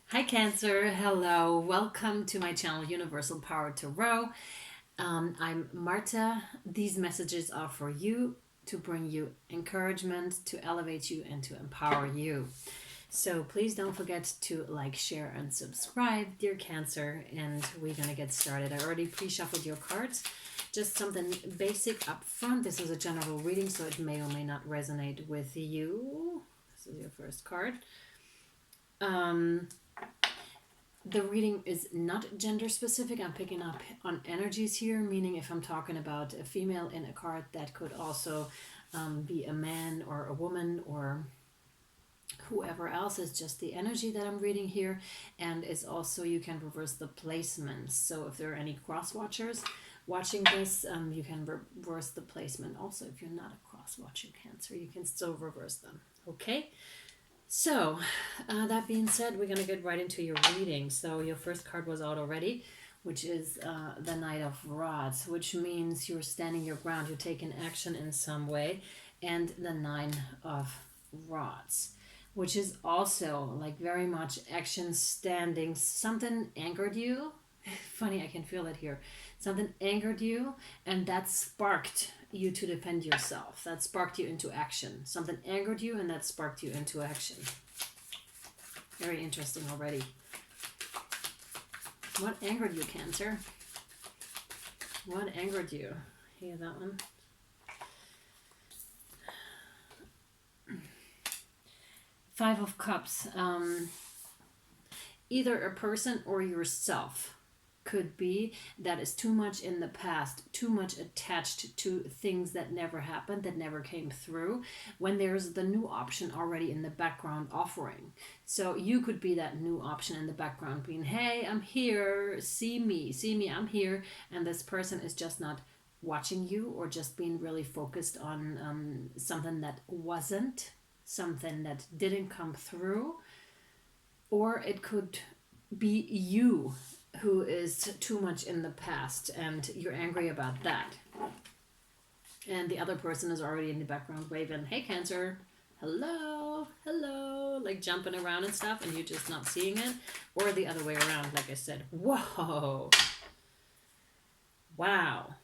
Hi Cancer, hello, welcome to my channel Universal Power Tarot. I'm Marthe. These messages are for you to bring you encouragement, to elevate you, and to empower you. So please don't forget to like, share, and subscribe, dear Cancer, and we're gonna get started. I already pre-shuffled your cards. Just something basic up front. This is a general reading, so it may or may not resonate with you. This is your first card. The reading is not gender specific. I'm picking up on energies here, meaning if I'm talking about a female in a card, that could also be a man or a woman or whoever else. Is just the energy that I'm reading here. And it's also, you can reverse the placements. So if there are any cross watchers watching this, you can reverse the placement. Also, if you're not a cross watcher Cancer, you can still reverse them. Okay. So, that being said, we're going to get right into your reading. So, your first card was out already, which is the Knight of Rods, which means you're standing your ground, you're taking action in some way, and the Nine of Rods, which is also like very much action, standing. Something angered you. Funny, I can feel it here. Something angered you, and that sparked you to defend yourself. That sparked you into action. Something angered you, and that sparked you into action. Very interesting already. What angered you, Cancer? What angered you? Hear that one? Five of Cups. Either a person or yourself could be that is too much in the past, too much attached to things that never happened, that never came through, when there's the new option already in the background offering. So you could be that new option in the background being, hey, I'm here, see me, I'm here, and this person is just not watching you, or just being really focused on something that wasn't, something that didn't come through. Or it could be you who is too much in the past and you're angry about that. And the other person is already in the background waving, hey Cancer, hello, hello, like jumping around and stuff, and you're just not seeing it. Or the other way around, like I said, whoa, wow.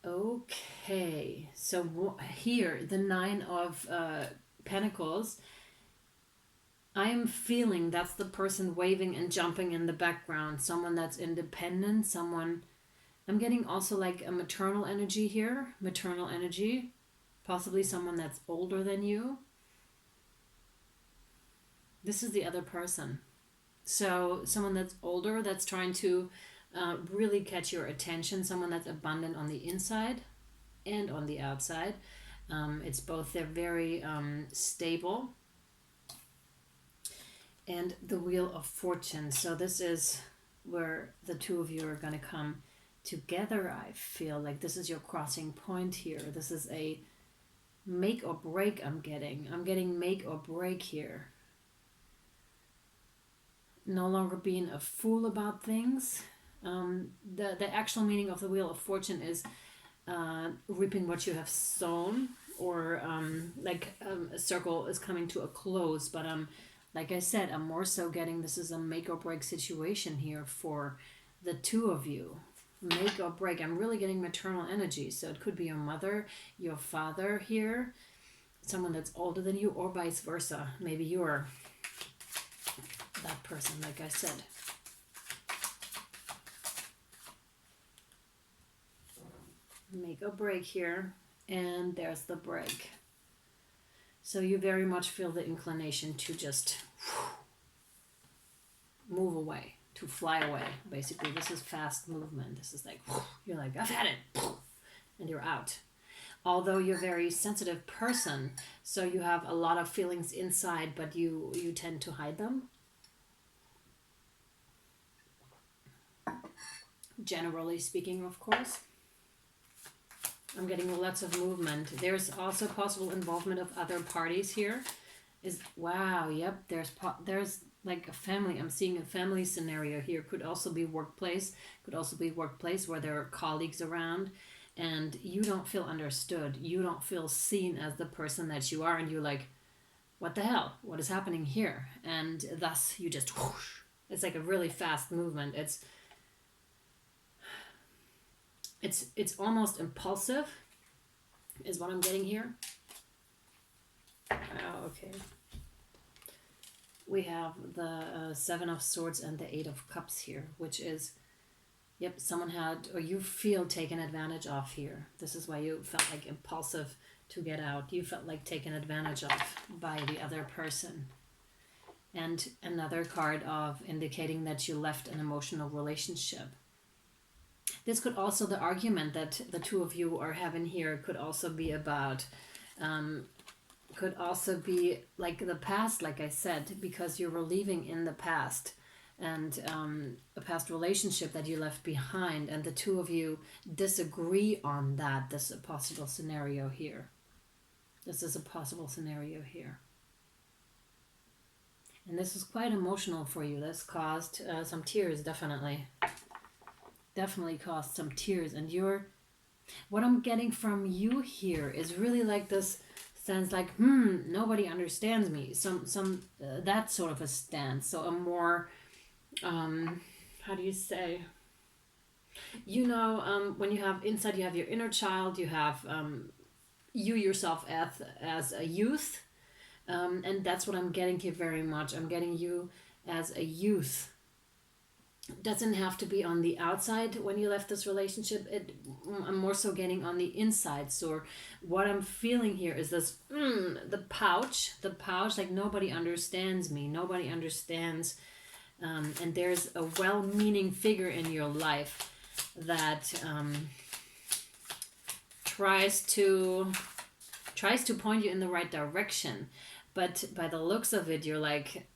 Okay, so here, the Nine of Pentacles, I'm feeling that's the person waving and jumping in the background. Someone that's independent, someone... I'm getting also like a maternal energy here. Maternal energy. Possibly someone that's older than you. This is the other person. So someone that's older, that's trying to really catch your attention. Someone that's abundant on the inside and on the outside. It's both. They're very stable. And the Wheel of Fortune. So this is where the two of you are going to come together. I feel like this is your crossing point here. This is a make or break I'm getting. I'm getting make or break here. No longer being a fool about things. The actual meaning of the Wheel of Fortune is reaping what you have sown, or a circle is coming to a close, but like I said, I'm more so getting this is a make or break situation here for the two of you. Make or break. I'm really getting maternal energy. So it could be your mother, your father here, someone that's older than you, or vice versa. Maybe you're that person, like I said. Make or break here. And there's the break. So you very much feel the inclination to just move away, to fly away. Basically, this is fast movement. This is like, you're like, I've had it, and you're out. Although you're a very sensitive person, so you have a lot of feelings inside, but you tend to hide them. Generally speaking, of course. I'm getting lots of movement. There's also possible involvement of other parties here. Wow, yep, there's like a family. I'm seeing a family scenario here. Could also be workplace. Could also be workplace where there are colleagues around and you don't feel understood. You don't feel seen as the person that you are, and you're like, what the hell? What is happening here? And thus you just whoosh. It's like a really fast movement. It's almost impulsive, is what I'm getting here. Oh, okay. We have the Seven of Swords and the Eight of Cups here, which is, yep, someone had, or you feel taken advantage of here. This is why you felt like impulsive to get out. You felt like taken advantage of by the other person. And another card of indicating that you left an emotional relationship. This could also, the argument that the two of you are having here could also be about, could also be like the past, like I said, because you were leaving in the past, and a past relationship that you left behind, and the two of you disagree on that. This is a possible scenario here. This is a possible scenario here. And this is quite emotional for you. This caused some tears, definitely. Definitely caused some tears. And what I'm getting from you here is really like this stance, like, nobody understands me. Some that sort of a stance. So a more, how do you say? You know, when you have inside, you have your inner child, you have you yourself as a youth. And that's what I'm getting here very much. I'm getting you as a youth. Doesn't have to be on the outside when you left this relationship. I'm more so getting on the inside. So what I'm feeling here is this, the pouch, like nobody understands me. Nobody understands. And there's a well-meaning figure in your life that tries to point you in the right direction. But by the looks of it, you're like,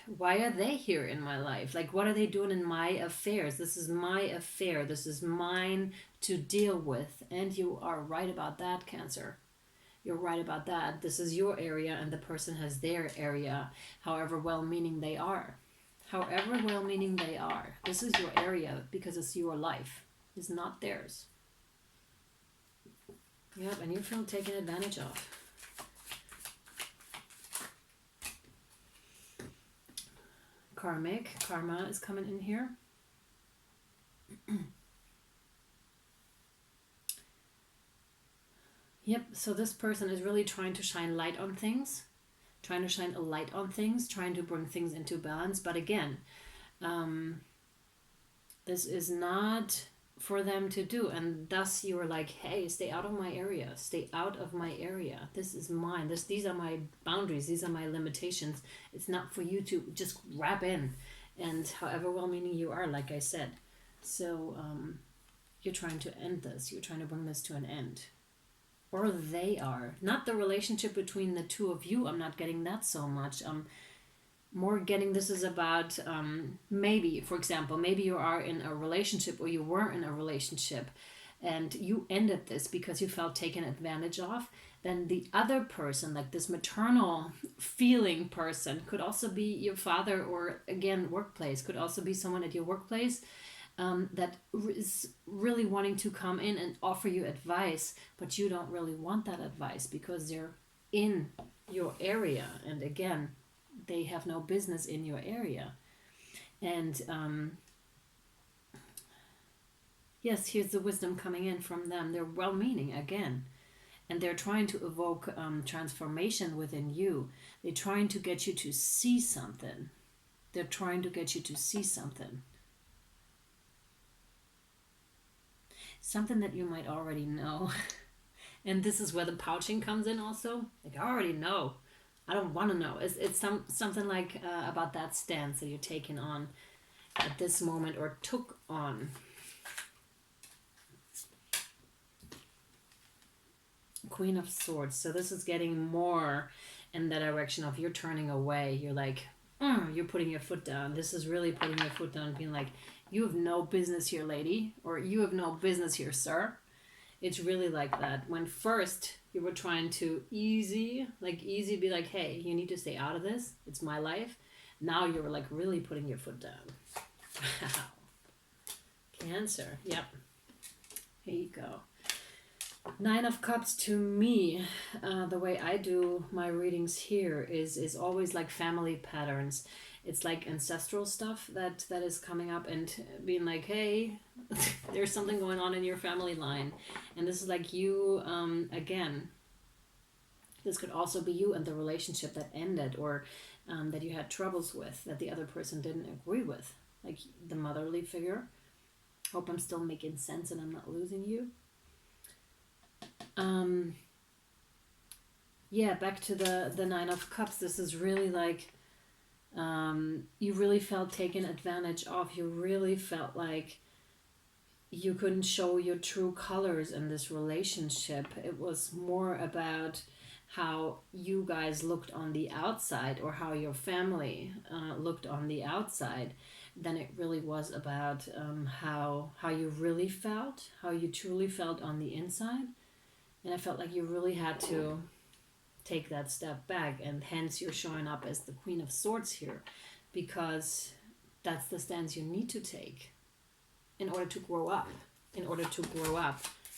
why are they here in my life? Like, what are they doing in my affairs? This is my affair. This is mine to deal with. And you are right about that, Cancer. You're right about that. This is your area and the person has their area, however well-meaning they are. However well-meaning they are. This is your area because it's your life. It's not theirs. Yep, and you feel taken advantage of. Karma is coming in here. Yep, so this person is really trying to shine light on things, trying to shine a light on things, trying to bring things into balance. But again, this is not for them to do, and thus you are like, hey, stay out of my area, stay out of my area. This is mine. These are my boundaries, these are my limitations. It's not for you to just grab in, and however well-meaning you are, like I said. So you're trying to end this, you're trying to bring this to an end, or they are. Not the relationship between the two of you, I'm not getting that so much. More getting this is about maybe, for example, maybe you are in a relationship, or you were in a relationship and you ended this because you felt taken advantage of. Then the other person, like this maternal feeling person, could also be your father, or again, workplace, could also be someone at your workplace that is really wanting to come in and offer you advice, but you don't really want that advice because they're in your area. And again, they have no business in your area. And yes, here's the wisdom coming in from them. They're well-meaning again, and they're trying to evoke transformation within you. They're trying to get you to see something. They're trying to get you to see something. Something that you might already know. And this is where the pouching comes in also. Like, I already know. I don't want to know. It's something like about that stance that you're taking on at this moment, or took on. Queen of Swords. So this is getting more in the direction of you're turning away. You're like, you're putting your foot down. This is really putting your foot down, being like, you have no business here, lady, or you have no business here, sir. It's really like that. When first you were trying to easy be like, hey, you need to stay out of this. It's my life. Now you're like really putting your foot down. Wow. Cancer. Yep. Here you go. Nine of Cups to me, the way I do my readings here is always like family patterns. It's like ancestral stuff that is coming up and being like, hey, there's something going on in your family line. And this is like you, again, this could also be you and the relationship that ended, or that you had troubles with, that the other person didn't agree with. Like the motherly figure. Hope I'm still making sense and I'm not losing you. Yeah, back to the Nine of Cups. This is really like, you really felt taken advantage of. You really felt like you couldn't show your true colors in this relationship. It was more about how you guys looked on the outside, or how your family looked on the outside, than it really was about how you really felt, how you truly felt on the inside. And I felt like you really had to take that step back, and hence you're showing up as the Queen of Swords here, because that's the stance you need to take in order to grow up,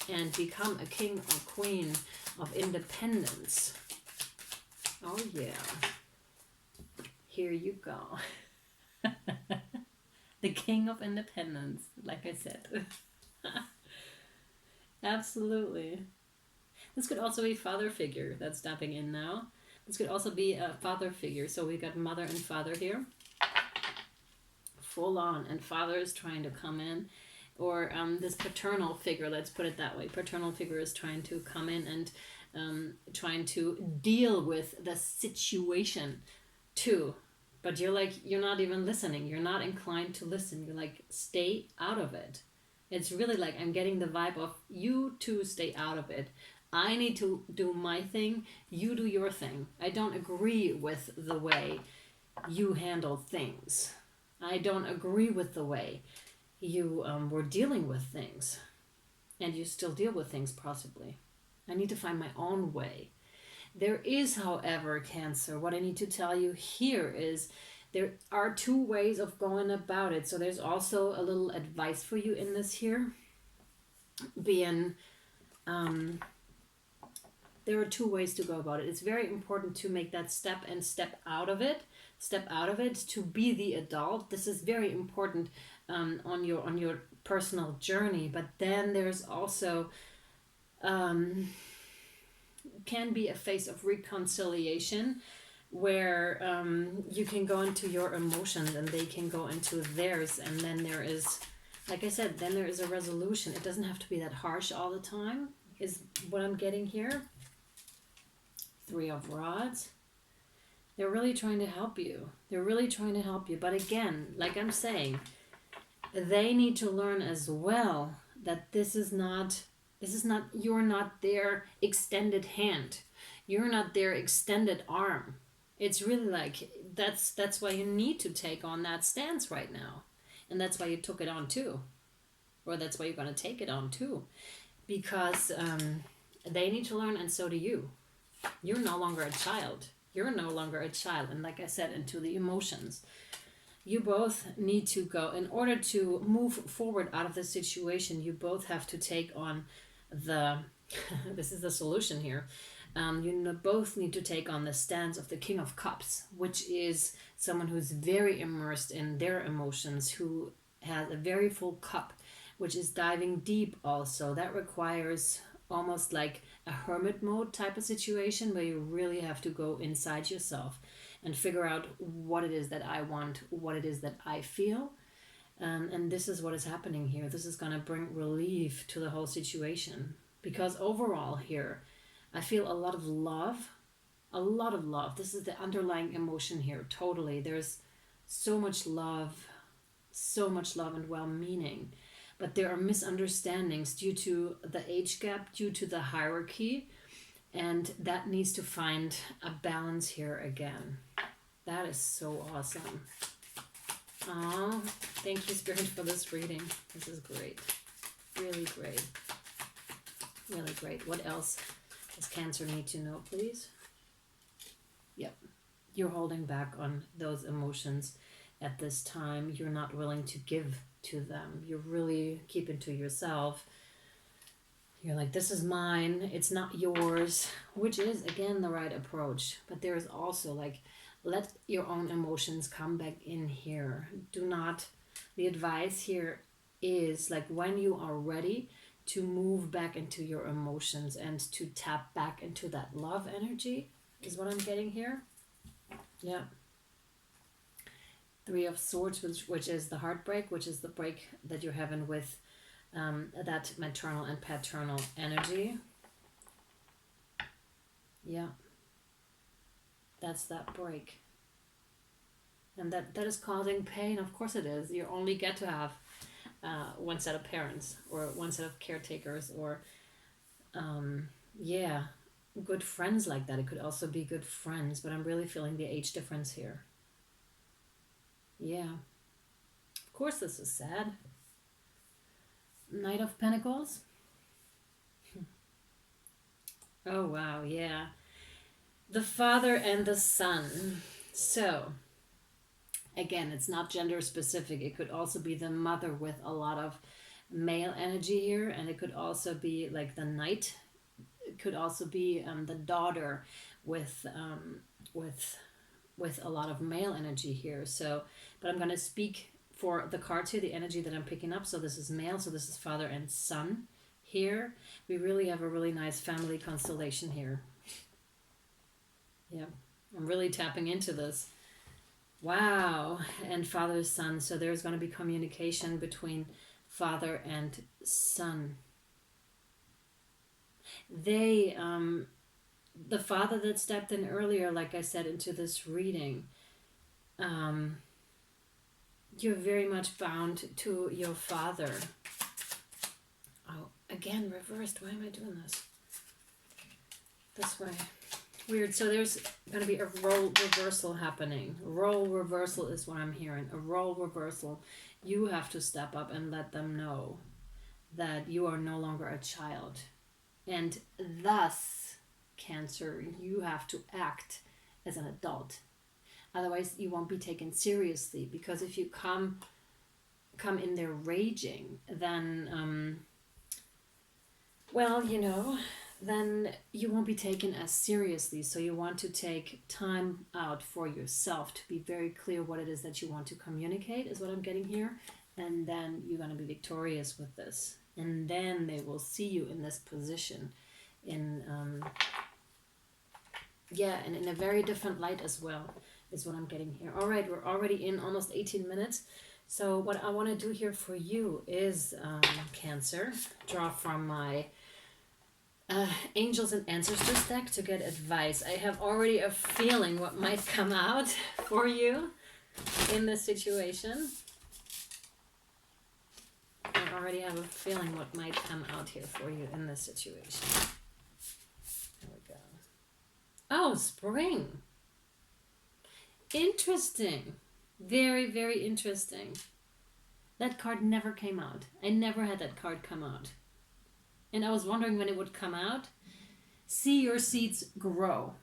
and become a king or queen of independence. Oh yeah, here you go. The king of independence, like I said. Absolutely. This could also be father figure that's stepping in now. This could also be a father figure. So we got mother and father here. Full on. And father is trying to come in. Or this paternal figure, let's put it that way. Paternal figure is trying to come in and trying to deal with the situation too. But you're not even listening. You're not inclined to listen. You're like, stay out of it. It's really like, I'm getting the vibe of you two stay out of it. I need to do my thing. You do your thing. I don't agree with the way you handle things. I don't agree with the way you were dealing with things. And you still deal with things possibly. I need to find my own way. There is, however, Cancer, what I need to tell you here is there are two ways of going about it. So there's also a little advice for you in this here. Being... there are two ways to go about it. It's very important to make that step and step out of it, to be the adult. This is very important on your personal journey. But then there's also can be a phase of reconciliation, where you can go into your emotions and they can go into theirs, and then there is, like I said, then there is a resolution. It doesn't have to be that harsh all the time, is what I'm getting here. Three of Rods. They're really trying to help you. But again, like I'm saying, they need to learn as well that this is not, you're not their extended hand. You're not their extended arm. It's really like, that's why you need to take on that stance right now. And that's why you took it on too. Or that's why you're going to take it on too. Because they need to learn, and so do you. You're no longer a child. And like I said, into the emotions. You both need to go, in order to move forward out of the situation, you both have to take on the, this is the solution here. You both need to take on the stance of the King of Cups, which is someone who's very immersed in their emotions, who has a very full cup, which is diving deep also. That requires almost like a hermit mode type of situation, where you really have to go inside yourself and figure out what it is that I want, what it is that I feel. And this is what is happening here. This is going to bring relief to the whole situation. Because overall here, I feel a lot of love. This is the underlying emotion here, totally. There's so much love and well-meaning. But there are misunderstandings due to the age gap, due to the hierarchy, and that needs to find a balance here again. That is so awesome. Oh, thank you, Spirit, for this reading. This is great. Really great. Really great. What else does Cancer need to know, please? Yep. You're holding back on those emotions at this time. You're not willing to give to them. You're really keeping to yourself. You're like, this is mine, it's not yours, which is again the right approach. But there is also like, let your own emotions come back in here. Do not, the advice here is like, when you are ready to move back into your emotions and to tap back into that love energy, is what I'm getting here. Yeah. Three of Swords, which is the heartbreak, which is the break that you're having with that maternal and paternal energy. Yeah. That's that break. And that is causing pain. Of course it is. You only get to have one set of parents or one set of caretakers or, good friends like that. It could also be good friends, but I'm really feeling the age difference here. Yeah. Of course this is sad. Knight of Pentacles. Oh, wow, yeah. The father and the son. So, again, it's not gender specific. It could also be the mother with a lot of male energy here, and it could also be like the knight. It could also be the daughter with a lot of male energy here. So, but I'm going to speak for the cards here, the energy that I'm picking up. So this is male, so this is father and son here. We really have a really nice family constellation here. Yeah, I'm really tapping into this. Wow. And father, son. So there's going to be communication between father and son. They, the father that stepped in earlier, like I said, into this reading, you're very much bound to your father. Oh, again, reversed. Why am I doing this? This way. Weird. So there's going to be a role reversal happening. Role reversal is what I'm hearing. A role reversal. You have to step up and let them know that you are no longer a child. And thus, Cancer, you have to act as an adult. Otherwise, you won't be taken seriously. Because if you come in there raging, then, then you won't be taken as seriously. So you want to take time out for yourself to be very clear what it is that you want to communicate, is what I'm getting here. And then you're going to be victorious with this. And then they will see you in this position and in a very different light as well, is what I'm getting here. All right, we're already in almost 18 minutes. So what I want to do here for you is, Cancer, draw from my Angels and Ancestors deck to get advice. I have already a feeling what might come out for you in this situation. I already have a feeling what might come out here for you in this situation. There we go. Oh, spring. Interesting. Very, very interesting. That card never came out. I never had that card come out. And I was wondering when it would come out. See your seeds grow.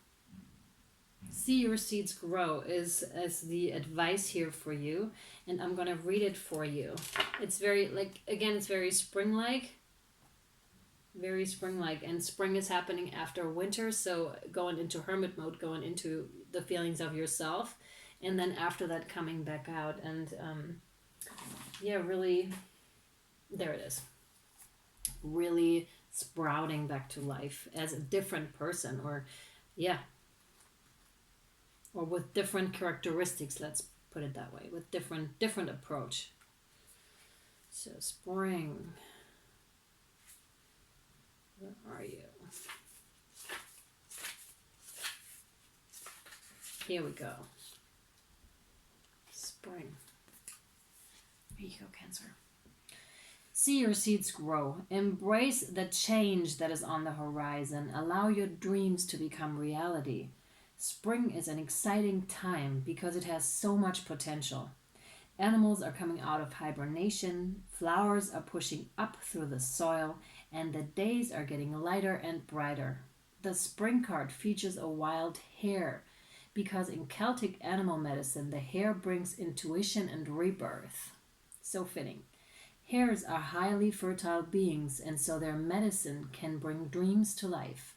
See your seeds grow is the advice here for you. And I'm going to read it for you. It's very, it's very spring-like. Very spring-like. And spring is happening after winter. So going into hermit mode, going into the feelings of yourself. And then after that, coming back out. And really, there it is. Really sprouting back to life as a different person, or with different characteristics, let's put it that way, with different approach. So spring, where are you? Here we go. Spring. Here you go, Cancer. See your seeds grow. Embrace the change that is on the horizon. Allow your dreams to become reality. Spring is an exciting time because it has so much potential. Animals are coming out of hibernation, flowers are pushing up through the soil, and the days are getting lighter and brighter. The spring card features a wild hare because in Celtic animal medicine, the hare brings intuition and rebirth. So fitting. Hares are highly fertile beings, and so their medicine can bring dreams to life.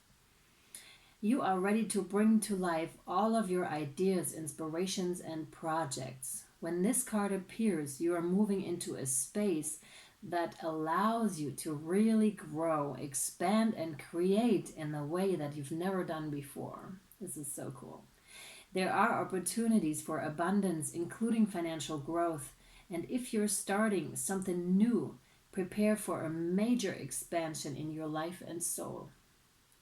You are ready to bring to life all of your ideas, inspirations, and projects. When this card appears, you are moving into a space that allows you to really grow, expand, and create in a way that you've never done before. This is so cool. There are opportunities for abundance, including financial growth. And if you're starting something new, prepare for a major expansion in your life and soul.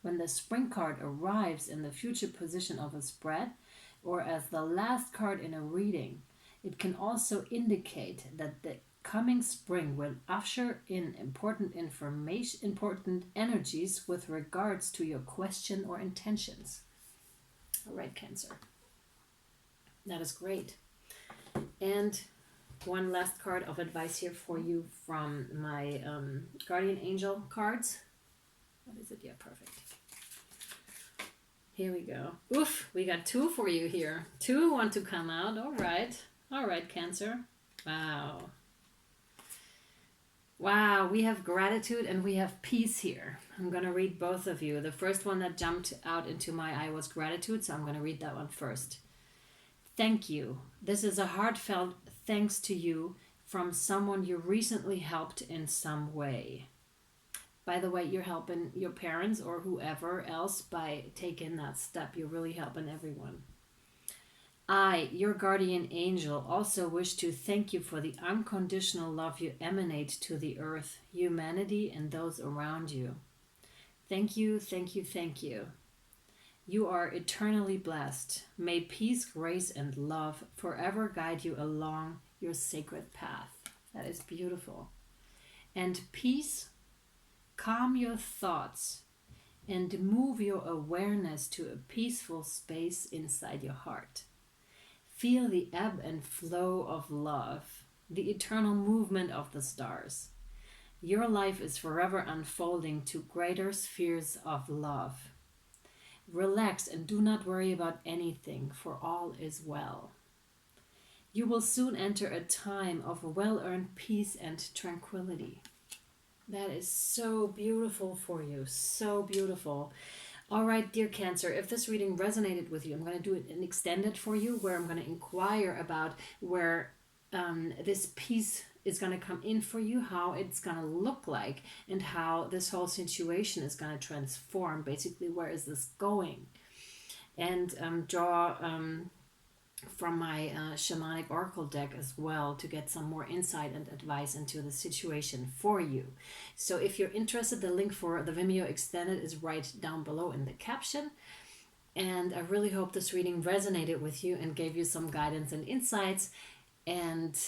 When the spring card arrives in the future position of a spread or as the last card in a reading, it can also indicate that the coming spring will usher in important information, important energies with regards to your question or intentions. All right, Cancer. That is great. And one last card of advice here for you from my guardian angel cards. What is it? Yeah, perfect. Here we go. Oof, we got 2 for you here. 2 want to come out. All right. All right, Cancer. Wow. Wow, we have gratitude and we have peace here. I'm going to read both of you. The first one that jumped out into my eye was gratitude, so I'm going to read that one first. Thank you. This is a heartfelt thanks to you from someone you recently helped in some way. By the way, you're helping your parents or whoever else by taking that step. You're really helping everyone. I, your guardian angel, also wish to thank you for the unconditional love you emanate to the earth, humanity, and those around you. Thank you, thank you, thank you. You are eternally blessed. May peace, grace, and love forever guide you along your sacred path. That is beautiful. And peace, calm your thoughts and move your awareness to a peaceful space inside your heart. Feel the ebb and flow of love, the eternal movement of the stars. Your life is forever unfolding to greater spheres of love. Relax and do not worry about anything, for all is well. You will soon enter a time of well-earned peace and tranquility. That is so beautiful for you, so beautiful. All right, dear Cancer, if this reading resonated with you, I'm going to do it and extend it for you, where I'm going to inquire about where this peace is going to come in for you, how it's going to look like, and how this whole situation is going to transform. Basically, where is this going? And draw from my shamanic oracle deck as well to get some more insight and advice into the situation for you. So if you're interested, the link for the Vimeo Extended is right down below in the caption. And I really hope this reading resonated with you and gave you some guidance and insights. And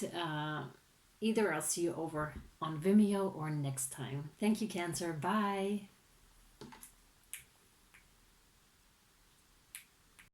either I'll see you over on Vimeo or next time. Thank you, Cancer. Bye.